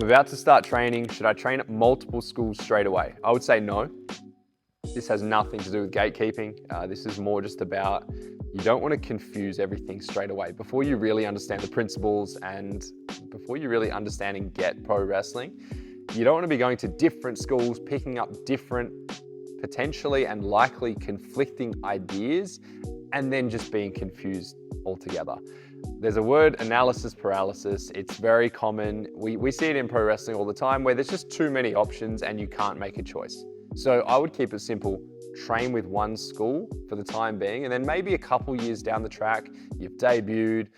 I'm about to start training. Should I train at multiple schools straight away? I would say no. This has nothing to do with gatekeeping. This is more just about, you don't want to confuse everything straight away. Before you really understand the principles and before you really understand and get pro wrestling, you don't want to be going to different schools, picking up different, potentially and likely conflicting ideas, and then just being confused altogether. There's a word, analysis paralysis. It's very common. We see it in pro wrestling all the time where there's just too many options and you can't make a choice. So I would keep it simple. Train with one school for the time being, and then maybe a couple years down the track, you've debuted.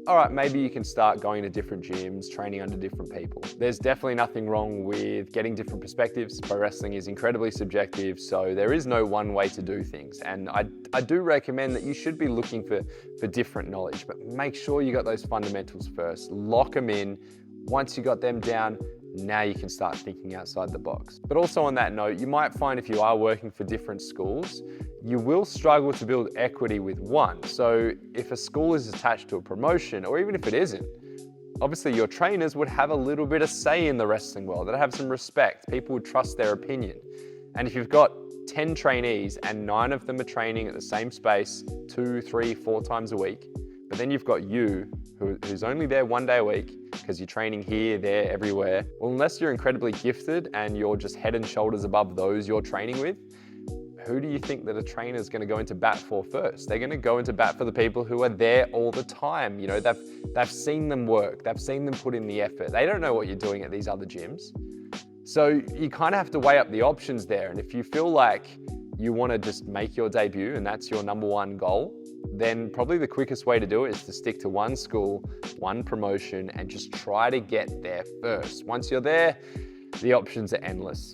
All right, maybe you can start going to different gyms, training under different people. There's definitely nothing wrong with getting different perspectives. Pro wrestling is incredibly subjective, so there is no one way to do things. And I do recommend that you should be looking for different knowledge, but make sure you got those fundamentals first. Lock them in. Once you got them down, now you can start thinking outside the box. But also on that note, you might find if you are working for different schools, you will struggle to build equity with one. So if a school is attached to a promotion, or even if it isn't, obviously your trainers would have a little bit of say in the wrestling world. They'd have some respect. People would trust their opinion. And if you've got 10 trainees and 9 of them are training at the same space 2, 3, 4 times a week, but then you've got you who's only there 1 day a week because you're training here, there, everywhere. Well, unless you're incredibly gifted and you're just head and shoulders above those you're training with, who do you think that a trainer is going to go into bat for first? They're going to go into bat for the people who are there all the time. You know, they've seen them work. They've seen them put in the effort. They don't know what you're doing at these other gyms. So you kind of have to weigh up the options there. And if you feel like you want to just make your debut and that's your #1 goal, then probably the quickest way to do it is to stick to one school, one promotion, and just try to get there first. Once you're there, the options are endless.